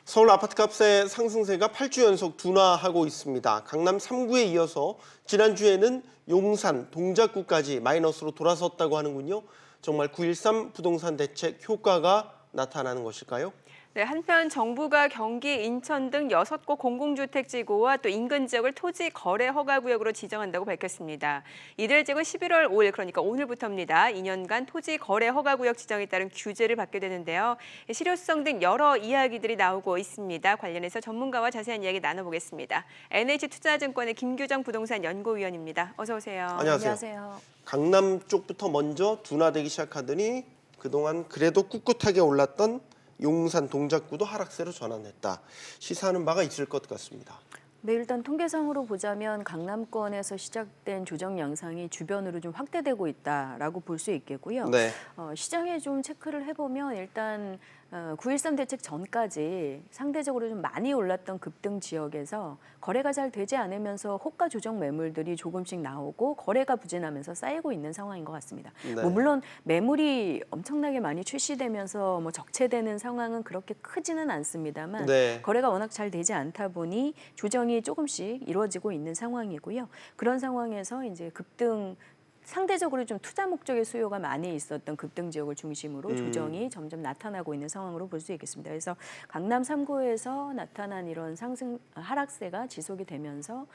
서울 아파트값의 상승세가 8주 연속 둔화하고 있습니다. 강남 3구에 이어서 지난주에는 용산, 동작구까지 마이너스로 돌아섰다고 하는군요. 정말 9.13 부동산 대책 효과가 나타나는 것일까요? 네, 한편 정부가 경기, 인천 등 6곳 공공주택지구와 또 인근 지역을 토지 거래 허가구역으로 지정한다고 밝혔습니다. 이들 지역은 11월 5일, 그러니까 오늘부터입니다. 2년간 토지 거래 허가구역 지정에 따른 규제를 받게 되는데요. 실효성 등 여러 이야기들이 나오고 있습니다. 관련해서 전문가와 자세한 이야기 나눠보겠습니다. NH투자증권의 김규정 부동산 연구위원입니다. 어서 오세요. 안녕하세요. 강남 쪽부터 먼저 둔화되기 시작하더니 그동안 그래도 꿋꿋하게 올랐던 용산, 동작구도 하락세로 전환했다. 시사하는 바가 있을 것 같습니다. 네, 일단 통계상으로 보자면 강남권에서 시작된 조정 양상이 주변으로 좀 확대되고 있다라고 볼 수 있겠고요. 네. 시장에 좀 체크를 해보면 일단 9.13 대책 전까지 상대적으로 좀 많이 올랐던 급등 지역에서 거래가 잘 되지 않으면서 호가 조정 매물들이 조금씩 나오고 거래가 부진하면서 쌓이고 있는 상황인 것 같습니다. 네. 물론 매물이 엄청나게 많이 출시되면서 적체되는 상황은 그렇게 크지는 않습니다만 네. 거래가 워낙 잘 되지 않다 보니 조정이 조금씩 이루어지고 있는 상황이고요. 그런 상황에서 이제 급등 상대적으로 좀 투자 목적의 수요가 많이 있었던 급등 지역을 중심으로 조정이 점점 나타나고 있는 상황으로 볼 수 있겠습니다. 그래서 강남 3구에서 나타난 이런 하락세가 지속이 되면서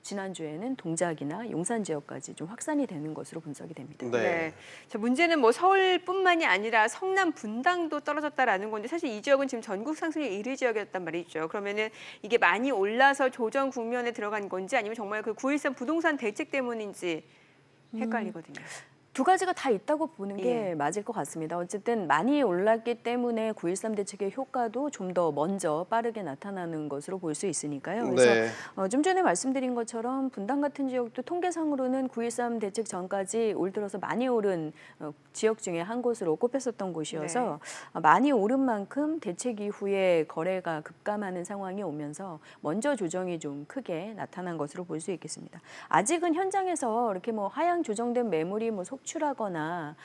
지난주에는 동작이나 용산 지역까지 좀 확산이 되는 것으로 분석이 됩니다. 네. 자, 문제는 뭐 서울뿐만이 아니라 성남 분당도 떨어졌다라는 건데 사실 이 지역은 지금 전국 상승률 1위 지역이었단 말이죠. 그러면은 이게 많이 올라서 조정 국면에 들어간 건지 아니면 정말 그 9.13 부동산 대책 때문인지 헷갈리거든요. 두 가지가 다 있다고 보는 게 예. 맞을 것 같습니다. 어쨌든 많이 올랐기 때문에 9.13 대책의 효과도 좀 더 먼저 빠르게 나타나는 것으로 볼 수 있으니까요. 그래서 네. 좀 전에 말씀드린 것처럼 분당 같은 지역도 통계상으로는 9.13 대책 전까지 올 들어서 많이 오른 지역 중에 한 곳으로 꼽혔었던 곳이어서 많이 오른 만큼 대책 이후에 거래가 급감하는 상황이 오면서 먼저 조정이 좀 크게 나타난 것으로 볼 수 있겠습니다. 아직은 현장에서 이렇게 하향 조정된 매물이 속출하거나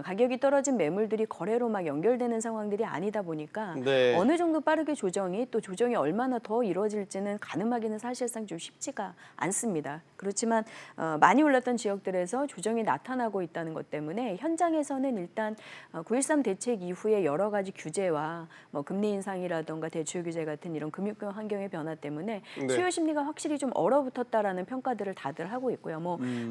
가격이 떨어진 매물들이 거래로 막 연결되는 상황들이 아니다 보니까 네. 어느 정도 빠르게 조정이 또 조정이 얼마나 더 이루어질지는 가늠하기는 사실상 좀 쉽지가 않습니다. 그렇지만 많이 올랐던 지역들에서 조정이 나타나고 있다는 것 때문에 현장에서는 일단 9.13 대책 이후에 여러 가지 규제와 금리 인상이라든가 대출 규제 같은 이런 금융 환경의 변화 때문에 네. 수요 심리가 확실히 좀 얼어붙었다라는 평가들을 다들 하고 있고요.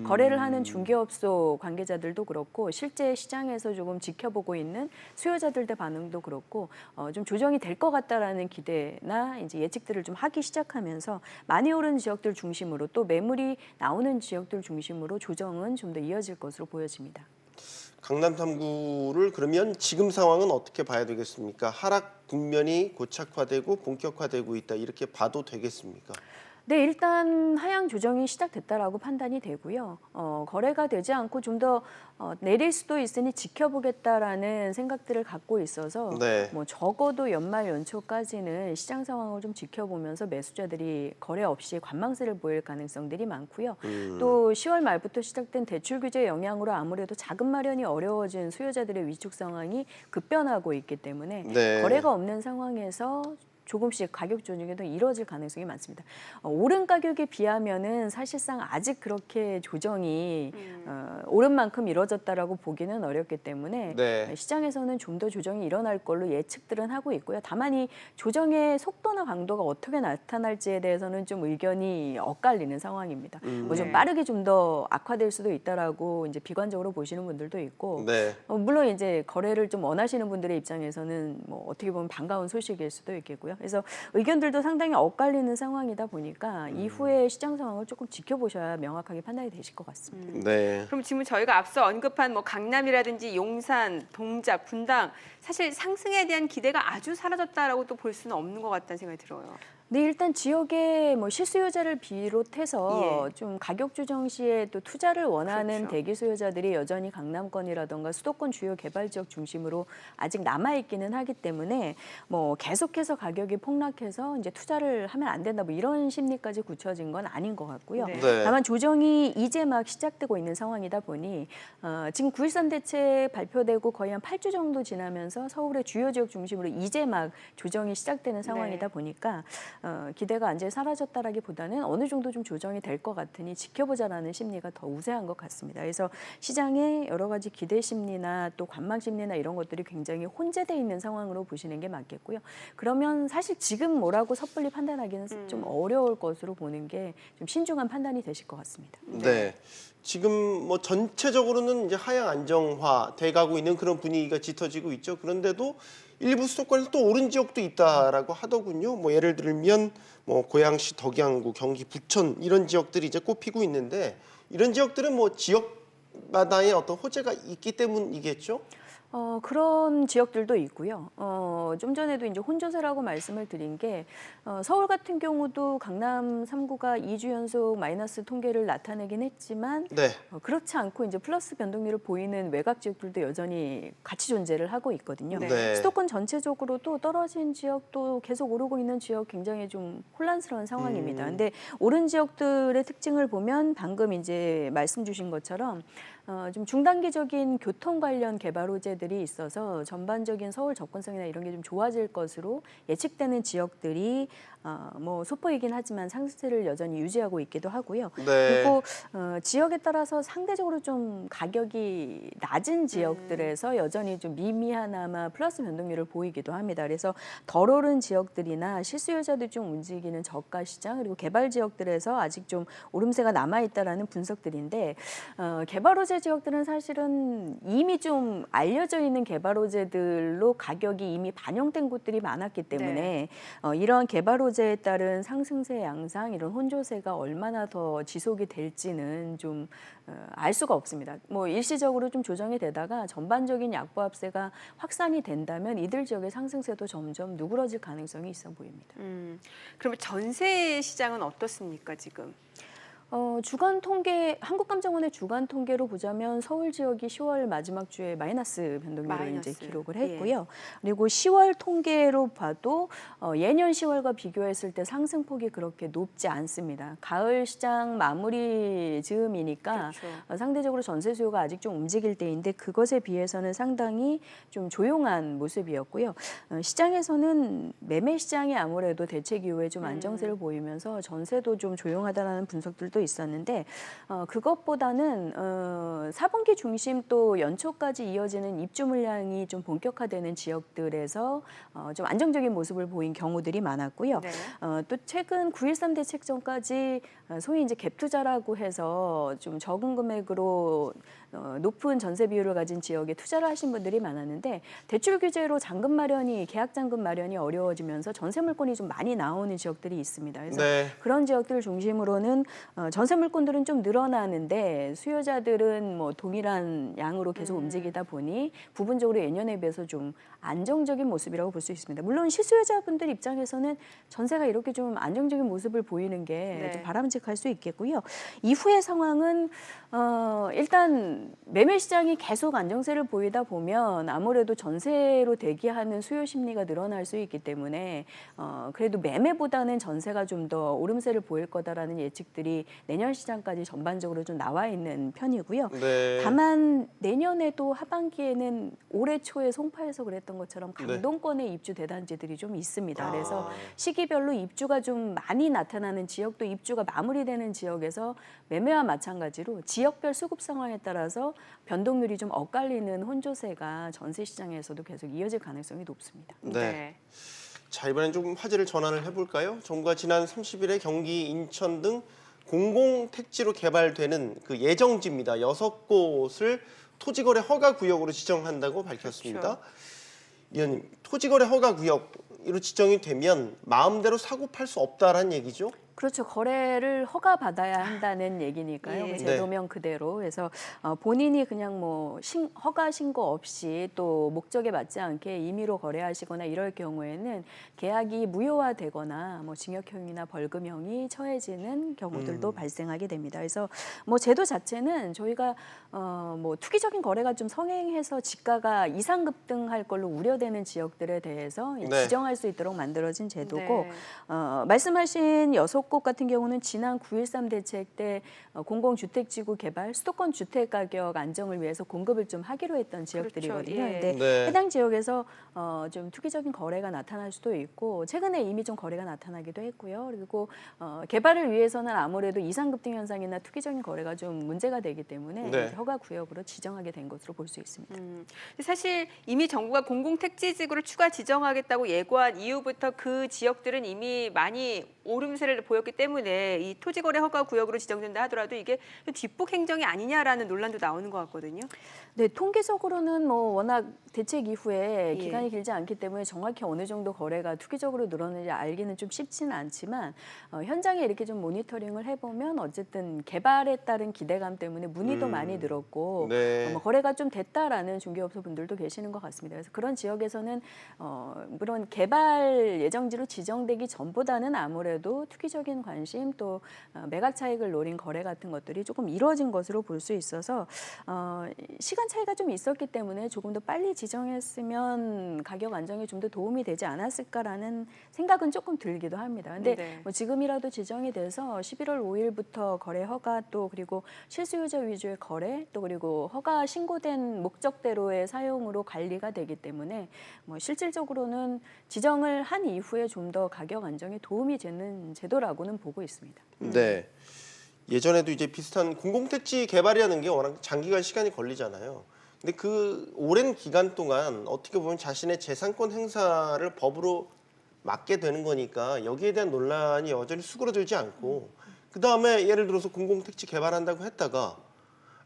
거래를 하는 중개업소 관계자들도 그렇고 실제 시장에서 조금 지켜보고 있는 수요자들의 반응도 그렇고 좀 조정이 될 것 같다라는 기대나 이제 예측들을 좀 하기 시작하면서 많이 오른 지역들 중심으로 또 매물이 나오는 지역들 중심으로 조정은 좀 더 이어질 것으로 보여집니다. 강남 3구를 그러면 지금 상황은 어떻게 봐야 되겠습니까? 하락 국면이 고착화되고 본격화되고 있다 이렇게 봐도 되겠습니까? 네, 일단 하향 조정이 시작됐다라고 판단이 되고요. 거래가 되지 않고 좀 더 내릴 수도 있으니 지켜보겠다라는 생각들을 갖고 있어서 네. 적어도 연말 연초까지는 시장 상황을 좀 지켜보면서 매수자들이 거래 없이 관망세를 보일 가능성들이 많고요. 또 10월 말부터 시작된 대출 규제 영향으로 아무래도 자금 마련이 어려워진 수요자들의 위축 상황이 급변하고 있기 때문에 네. 거래가 없는 상황에서 조금씩 가격 조정이 더 이루어질 가능성이 많습니다. 오른 가격에 비하면은 사실상 아직 그렇게 조정이 오른 만큼 이루어졌다라고 보기는 어렵기 때문에 네. 시장에서는 좀 더 조정이 일어날 걸로 예측들은 하고 있고요. 다만 이 조정의 속도나 강도가 어떻게 나타날지에 대해서는 좀 의견이 엇갈리는 상황입니다. 좀 빠르게 좀 더 악화될 수도 있다라고 이제 비관적으로 보시는 분들도 있고, 네. 물론 이제 거래를 좀 원하시는 분들의 입장에서는 어떻게 보면 반가운 소식일 수도 있겠고요. 그래서 의견들도 상당히 엇갈리는 상황이다 보니까 이후에 시장 상황을 조금 지켜보셔야 명확하게 판단이 되실 것 같습니다. 네. 그럼 지금 저희가 앞서 언급한 강남이라든지 용산, 동작, 분당 사실 상승에 대한 기대가 아주 사라졌다라고 또 볼 수는 없는 것 같다는 생각이 들어요. 네, 일단 지역의 실수요자를 비롯해서 예. 좀 가격 조정 시에 또 투자를 원하는 그렇죠. 대기 수요자들이 여전히 강남권이라던가 수도권 주요 개발 지역 중심으로 아직 남아 있기는 하기 때문에 계속해서 가격이 가격이 폭락해서 이제 투자를 하면 안 된다 뭐 이런 심리까지 굳혀진 건 아닌 것 같고요. 네. 네. 다만 조정이 이제 막 시작되고 있는 상황이다 보니 지금 9.13 대책 발표되고 거의 한 8주 정도 지나면서 서울의 주요 지역 중심으로 이제 막 조정이 시작되는 상황이다 네. 보니까 기대가 완전히 사라졌다라기보다는 어느 정도 좀 조정이 될 것 같으니 지켜보자라는 심리가 더 우세한 것 같습니다. 그래서 시장의 여러 가지 기대 심리나 또 관망 심리나 이런 것들이 굉장히 혼재돼 있는 상황으로 보시는 게 맞겠고요. 그러면 사실 지금 뭐라고 섣불리 판단하기는 좀 어려울 것으로 보는 게 좀 신중한 판단이 되실 것 같습니다. 네. 지금 뭐 전체적으로는 이제 하향 안정화 돼가고 있는 그런 분위기가 짙어지고 있죠. 그런데도 일부 수도권에서 또 오른 지역도 있다라고 하더군요. 뭐 예를 들면 뭐 고양시, 덕양구, 경기 부천 이런 지역들이 이제 꼽히고 있는데 이런 지역들은 뭐 지역마다의 어떤 호재가 있기 때문이겠죠. 그런 지역들도 있고요. 좀 전에도 이제 혼조세라고 말씀을 드린 게 서울 같은 경우도 강남 3구가 2주 연속 마이너스 통계를 나타내긴 했지만 네. 그렇지 않고 이제 플러스 변동률을 보이는 외곽 지역들도 여전히 같이 존재를 하고 있거든요. 네. 수도권 전체적으로도 떨어진 지역도 계속 오르고 있는 지역 굉장히 좀 혼란스러운 상황입니다. 근데 오른 지역들의 특징을 보면 방금 이제 말씀 주신 것처럼 좀 중단기적인 교통 관련 개발 호재들이 있어서 전반적인 서울 접근성이나 이런 게 좀 좋아질 것으로 예측되는 지역들이 뭐 소폭이긴 하지만 상승세를 여전히 유지하고 있기도 하고요. 네. 그리고 지역에 따라서 상대적으로 좀 가격이 낮은 지역들에서 여전히 좀 미미하나마 플러스 변동률을 보이기도 합니다. 그래서 덜 오른 지역들이나 실수요자들이 좀 움직이는 저가 시장 그리고 개발 지역들에서 아직 좀 오름세가 남아있다라는 분석들인데 개발 호재 지역들은 사실은 이미 좀 알려져 있는 개발 호재들로 가격이 이미 반영된 곳들이 많았기 때문에 이러한 개발 호재에 따른 상승세 양상 이런 혼조세가 얼마나 더 지속이 될지는 좀 알 수가 없습니다. 뭐 일시적으로 좀 조정이 되다가 전반적인 약보합세가 확산이 된다면 이들 지역의 상승세도 점점 누그러질 가능성이 있어 보입니다. 그러면 전세 시장은 어떻습니까 지금? 주간 통계 한국감정원의 주간 통계로 보자면 서울 지역이 10월 마지막 주에 마이너스 변동률을 이제 기록을 했고요. 그리고 10월 통계로 봐도 예년 10월과 비교했을 때 상승폭이 그렇게 높지 않습니다. 가을 시장 마무리 즈음이니까 그렇죠. 상대적으로 전세 수요가 아직 좀 움직일 때인데 그것에 비해서는 상당히 좀 조용한 모습이었고요. 시장에서는 매매 시장이 아무래도 대책 이후에 좀 안정세를 보이면서 전세도 좀 조용하다라는 분석들도 있었는데 그것보다는 4분기 중심 또 연초까지 이어지는 입주 물량이 좀 본격화되는 지역들에서 좀 안정적인 모습을 보인 경우들이 많았고요. 네. 또 최근 9.13 대책 전까지 소위 이제 갭 투자라고 해서 좀 적은 금액으로 높은 전세 비율을 가진 지역에 투자를 하신 분들이 많았는데 대출 규제로 잔금 마련이 계약 잔금 마련이 어려워지면서 전세 물건이 좀 많이 나오는 지역들이 있습니다. 그래서 네. 그런 지역들 중심으로는 전세 물건들은 좀 늘어나는데 수요자들은 뭐 동일한 양으로 계속 움직이다 보니 부분적으로 예년에 비해서 좀 안정적인 모습이라고 볼 수 있습니다. 물론 실수요자분들 입장에서는 전세가 이렇게 좀 안정적인 모습을 보이는 게 좀 바람직할 수 있겠고요. 이후의 상황은 일단 매매 시장이 계속 안정세를 보이다 보면 아무래도 전세로 대기하는 수요 심리가 늘어날 수 있기 때문에 그래도 매매보다는 전세가 좀 더 오름세를 보일 거다라는 예측들이 내년 시장까지 전반적으로 좀 나와 있는 편이고요. 네. 다만 내년에도 하반기에는 올해 초에 송파에서 그랬던 것처럼 강동권의 입주 대단지들이 좀 있습니다. 그래서 시기별로 입주가 좀 많이 나타나는 지역도 입주가 마무리되는 지역에서 매매와 마찬가지로 지역별 수급 상황에 따라서 변동률이 좀 엇갈리는 혼조세가 전세 시장에서도 계속 이어질 가능성이 높습니다. 네. 자, 이번엔 좀 화제를 전환을 해볼까요? 정부가 지난 30일에 경기, 인천 등 공공택지로 개발되는 그 예정지입니다. 6곳을 토지거래 허가구역으로 지정한다고 밝혔습니다. 그렇죠. 위원님, 토지거래 허가구역으로 지정이 되면 마음대로 사고 팔 수 없다라는 얘기죠? 그렇죠. 거래를 허가받아야 한다는 얘기니까요. 예. 그 제도명 그대로. 그래서 본인이 그냥 뭐 허가 신고 없이 또 목적에 맞지 않게 임의로 거래하시거나 이럴 경우에는 계약이 무효화되거나 뭐 징역형이나 벌금형이 처해지는 경우들도 발생하게 됩니다. 그래서 뭐 제도 자체는 저희가 뭐 투기적인 거래가 좀 성행해서 지가가 이상급등할 걸로 우려되는 지역들에 대해서 네. 지정할 수 있도록 만들어진 제도고 네. 말씀하신 6곳 같은 경우는 지난 9.13 대책 때 공공주택지구 개발, 수도권 주택 가격 안정을 위해서 공급을 좀 하기로 했던 지역들이거든요. 예. 근데 네. 해당 지역에서 좀 투기적인 거래가 나타날 수도 있고 최근에 이미 좀 거래가 나타나기도 했고요. 그리고 개발을 위해서는 아무래도 이상급등 현상이나 투기적인 거래가 좀 문제가 되기 때문에 네. 이제 허가 구역으로 지정하게 된 것으로 볼 수 있습니다. 사실 이미 정부가 공공택지지구를 추가 지정하겠다고 예고한 이후부터 그 지역들은 이미 많이 오름세를 보였기 때문에 이 토지거래 허가 구역으로 지정된다 하더라도 이게 뒷북 행정이 아니냐라는 논란도 나오는 것 같거든요. 네, 통계적으로는 뭐 워낙 대책 이후에 예. 기간이 길지 않기 때문에 정확히 어느 정도 거래가 투기적으로 늘었는지 알기는 좀 쉽지는 않지만 현장에 이렇게 좀 모니터링을 해보면 어쨌든 개발에 따른 기대감 때문에 문의도 많이 늘었고 네. 뭐 거래가 좀 됐다라는 중개업소 분들도 계시는 것 같습니다. 그래서 그런 지역에서는 물론 개발 예정지로 지정되기 전보다는 아무래도 투기적인 관심 또 매각 차익을 노린 거래 같은 것들이 조금 이루어진 것으로 볼 수 있어서 시간 차이가 좀 있었기 때문에 조금 더 빨리 지정했으면 가격 안정에 좀 더 도움이 되지 않았을까라는 생각은 조금 들기도 합니다. 근데 네. 뭐 지금이라도 지정이 돼서 11월 5일부터 거래 허가 또 그리고 실수요자 위주의 거래 또 그리고 허가 신고된 목적대로의 사용으로 관리가 되기 때문에 뭐 실질적으로는 지정을 한 이후에 좀 더 가격 안정에 도움이 되는 제도라고는 보고 있습니다. 네. 예전에도 이제 비슷한 공공택지 개발이라는 게 워낙 장기간 시간이 걸리잖아요. 근데 그 오랜 기간 동안 어떻게 보면 자신의 재산권 행사를 법으로 막게 되는 거니까 여기에 대한 논란이 여전히 수그러들지 않고 그 다음에 예를 들어서 공공택지 개발한다고 했다가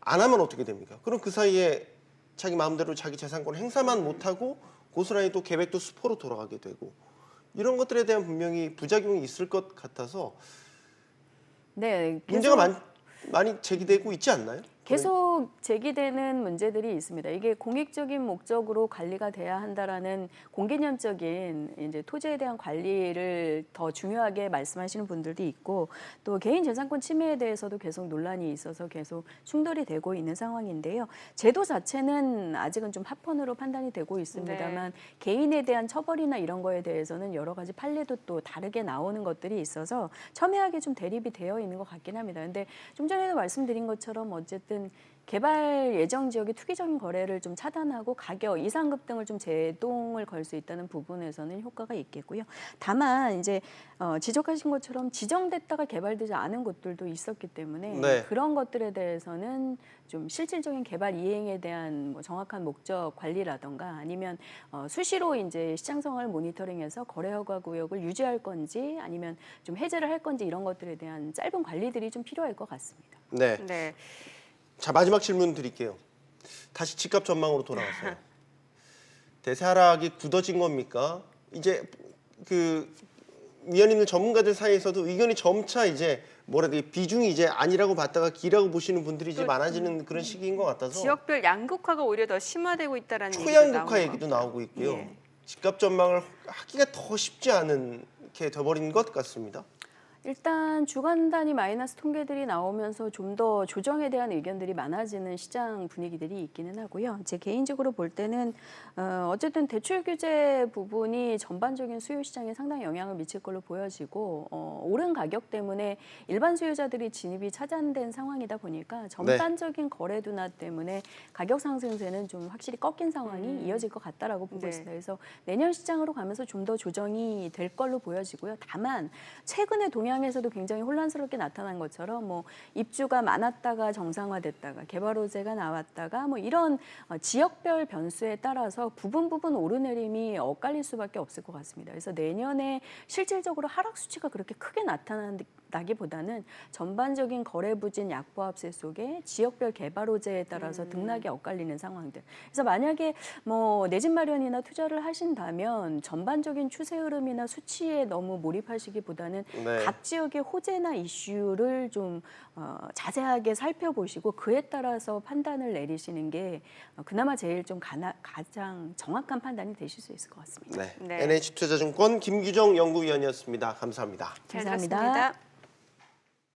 안 하면 어떻게 됩니까? 그럼 그 사이에 자기 마음대로 자기 재산권 행사만 못하고 고스란히 또 계획도 수포로 돌아가게 되고 이런 것들에 대한 분명히 부작용이 있을 것 같아서 네, 문제가 많이 제기되고 있지 않나요? 계속 제기되는 문제들이 있습니다. 이게 공익적인 목적으로 관리가 돼야 한다라는 공개념적인 이제 토지에 대한 관리를 더 중요하게 말씀하시는 분들도 있고 또 개인 재산권 침해에 대해서도 계속 논란이 있어서 계속 충돌이 되고 있는 상황인데요. 제도 자체는 아직은 좀 합헌으로 판단이 되고 있습니다만 개인에 대한 처벌이나 이런 거에 대해서는 여러 가지 판례도 또 다르게 나오는 것들이 있어서 첨예하게 좀 대립이 되어 있는 것 같긴 합니다. 근데 좀 전에도 말씀드린 것처럼 어쨌든 개발 예정 지역의 투기적인 거래를 좀 차단하고 가격 이상급등을 좀 제동을 걸 수 있다는 부분에서는 효과가 있겠고요. 다만 이제 지적하신 것처럼 지정됐다가 개발되지 않은 곳들도 있었기 때문에 네. 그런 것들에 대해서는 좀 실질적인 개발 이행에 대한 뭐 정확한 목적 관리라던가 아니면 수시로 이제 시장성을 모니터링해서 거래 허가 구역을 유지할 건지 아니면 좀 해제를 할 건지 이런 것들에 대한 짧은 관리들이 좀 필요할 것 같습니다. 네. 네. 자, 마지막 질문 드릴게요. 다시 집값 전망으로 돌아가세요. 대세 하락이 굳어진 겁니까? 이제 그 위원님들 전문가들 사이에서도 의견이 점차 이제 뭐라 해야 돼 비중이 이제 아니라고 봤다가 기라고 보시는 분들이 이제 많아지는 그런 시기인 것 같아서 지역별 양극화가 오히려 더 심화되고 있다라는 초양극화 얘기도 나오고 있고요. 예. 집값 전망을 하기가 더 쉽지 않게 돼버린 것 같습니다. 일단 주간 단위 마이너스 통계들이 나오면서 좀 더 조정에 대한 의견들이 많아지는 시장 분위기들이 있기는 하고요. 제 개인적으로 볼 때는 어쨌든 대출 규제 부분이 전반적인 수요 시장에 상당히 영향을 미칠 걸로 보여지고 오른 가격 때문에 일반 수요자들이 진입이 차단된 상황이다 보니까 전반적인 거래 둔화 때문에 가격 상승세는 좀 확실히 꺾인 상황이 이어질 것 같다라고 보고 네. 있습니다. 그래서 내년 시장으로 가면서 좀 더 조정이 될 걸로 보여지고요. 다만 최근에 동향에서도 굉장히 혼란스럽게 나타난 것처럼 뭐 입주가 많았다가 정상화됐다가 개발 호재가 나왔다가 뭐 이런 지역별 변수에 따라서 부분 오르내림이 엇갈릴 수밖에 없을 것 같습니다. 그래서 내년에 실질적으로 하락 수치가 그렇게 크게 나타나기보다는 전반적인 거래 부진 약보합세 속에 지역별 개발 호재에 따라서 등락이 엇갈리는 상황들. 그래서 만약에 뭐 내 집 마련이나 투자를 하신다면 전반적인 추세 흐름이나 수치에 너무 몰입하시기보다는 네. 각 지역의 호재나 이슈를 좀 자세하게 살펴보시고 그에 따라서 판단을 내리시는 게 그나마 제일 좀 가장 정확한 판단이 되실 수 있을 것 같습니다. 네. 네. NH투자증권 김규정 연구위원이었습니다. 감사합니다. 잘 감사합니다. 들었습니다.